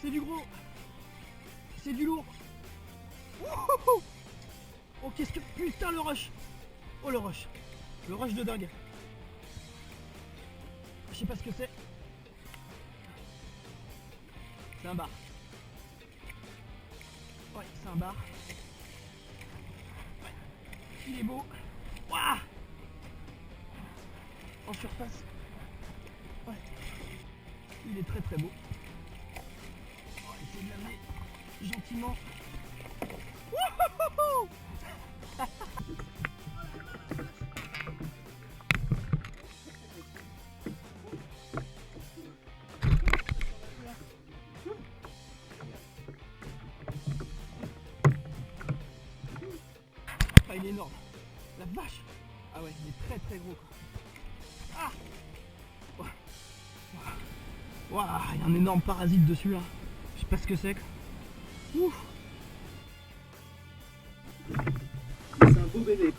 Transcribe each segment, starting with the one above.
C'est du gros. C'est du lourd. Wouhou. Oh, qu'est-ce que... Putain, le rush. Oh, le rush. Le rush de dingue. Je sais pas ce que c'est. C'est un bar. Ouais, c'est un bar. Ouais. Il est beau. Waouh. En surface. Ouais. Il est très très beau. On va essayer de l'amener gentiment. Wouhou. Ah, il est énorme. La vache. Ah ouais, il est très très gros quoi. Ah. Waouh, il y a un énorme parasite dessus là. Je sais pas ce que c'est. Ouf. C'est un beau bébé.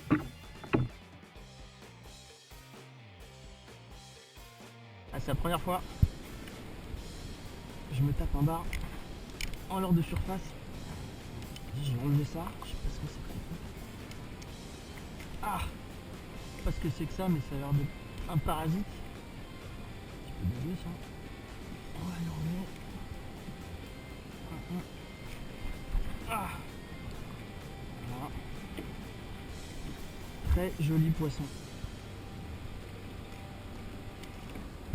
Ah, c'est la première fois. Je me tape un bar en l'heure de surface. J'ai enlevé ça. Je sais pas ce que c'est. Ah, je sais pas ce que c'est que ça, mais ça a l'air de un parasite. Un petit peu dégueu ça. On va l'enlever. Ah. Voilà. Très joli poisson.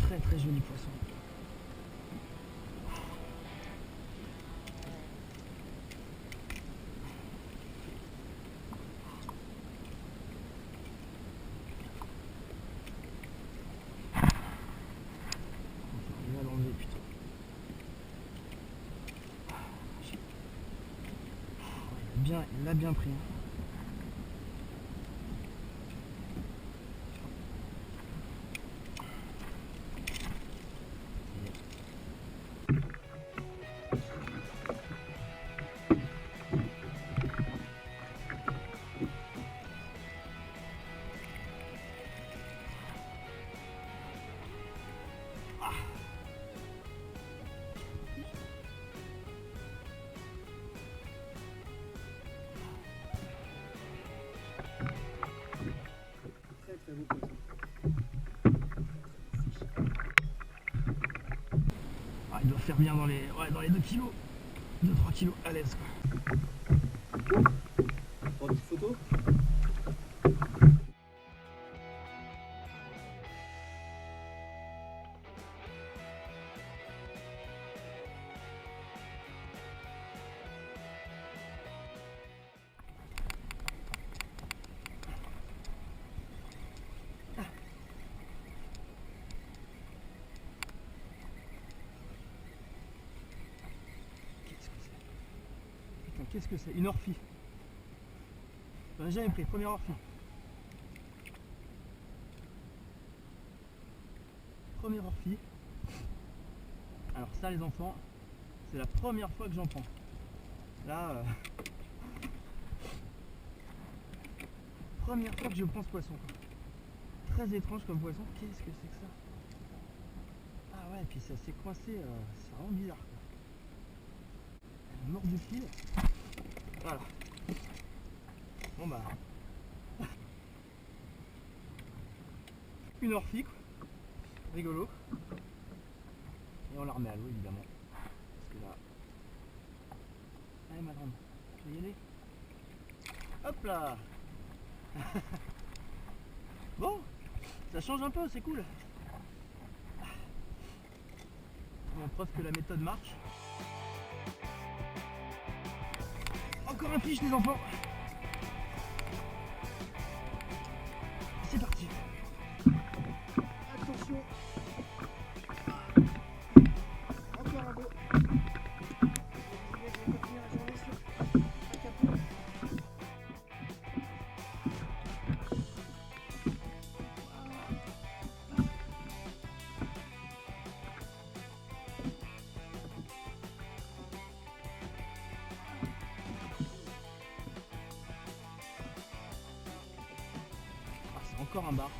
Très très joli poisson. On va l'enlever, putain. Il l'a bien pris. Très très beau poisson. Ah, il doit faire bien dans les, ouais, dans les 2 kilos. 2-3 kilos à l'aise quoi. Pour une petite photo. Qu'est-ce que c'est? Une orphie. J'en ai jamais pris, première orphie. Première orphie. Alors ça les enfants, c'est la première fois que j'en prends. Là, première fois que je prends ce poisson. Très étrange comme poisson. Qu'est-ce que c'est que ça? Ah ouais, et puis ça s'est coincé, c'est vraiment bizarre. Elle mord du fil. Voilà. Bon bah. Une orphie quoi. Rigolo. Et on la remet à l'eau évidemment. Parce que là. Allez ma grande, tu veux y aller? Hop là. Bon, ça change un peu, c'est cool. On preuve que la méthode marche. Encore un fiche les enfants. C'est parti. Attention. Encore un beau. Je vais continuer la journée sur un capot. Ah, c'est encore un bar.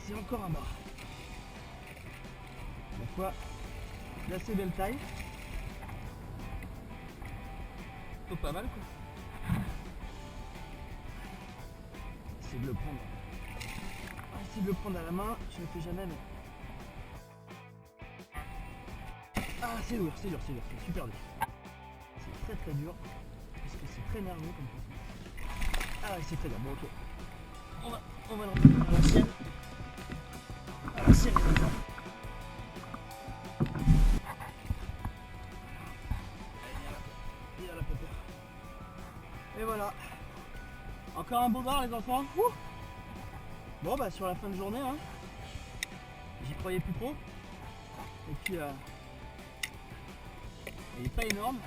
C'est encore un bar. La fois, d'assez belle taille. Plutôt pas mal quoi. Essayer de le prendre. Essayer de le prendre à la main, je ne le fais jamais mais. Ah c'est dur, c'est super dur. C'est très dur. Parce que c'est très nerveux comme poisson. Ah ouais c'est très dur, bon ok. On va l'emmener à la sienne. À la sienne les enfants. Il y a la pépère. Et voilà. Encore un beau bar les enfants. Ouh. Bon bah sur la fin de journée hein. J'y croyais plus trop. Et puis il est pas énorme.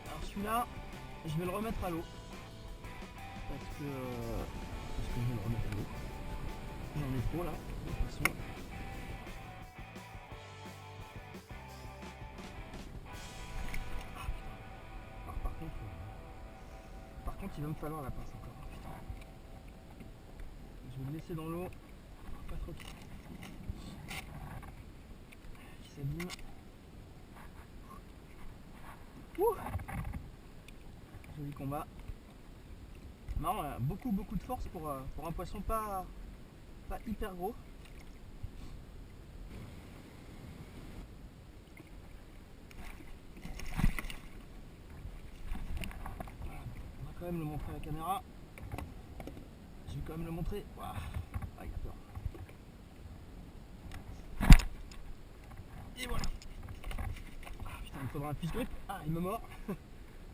Alors celui-là, je vais le remettre à l'eau. Parce que je vais le remettre à l'eau. J'en ai trop là, de toute façon. Alors par contre il va me falloir la pince encore. Putain. Je vais le laisser dans l'eau. Pas trop qu'il s'abîme. Ouh. Joli combat. Marrant, beaucoup de force pour un poisson pas hyper gros. On va quand même le montrer à la caméra. Je vais quand même le montrer. Waouh. Ah, il a peur. Et voilà. Ah, putain, il me faudra un fish grip. Ah, il me mord.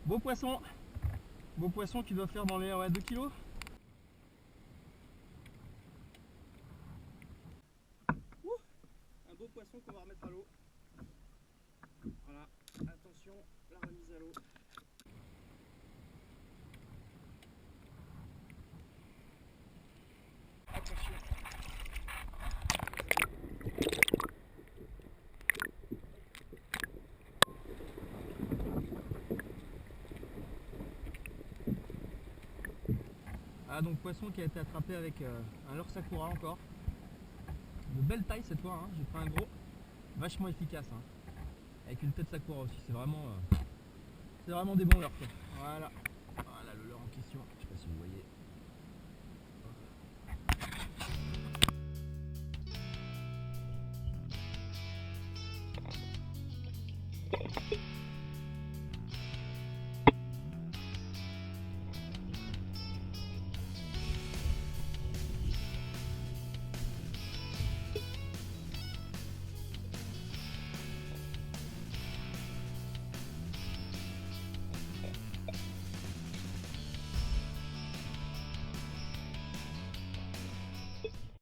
Beau poisson. Beau poisson qui doit faire dans les 2 kg. Un beau poisson qu'on va remettre à l'eau. Voilà, attention, la remise à l'eau. Attention. Ah donc poisson qui a été attrapé avec un leurre sakura encore. De belle taille cette fois, hein. J'ai pris un gros, vachement efficace. Hein. Avec une tête sakura aussi, c'est vraiment des bons leurres. Voilà.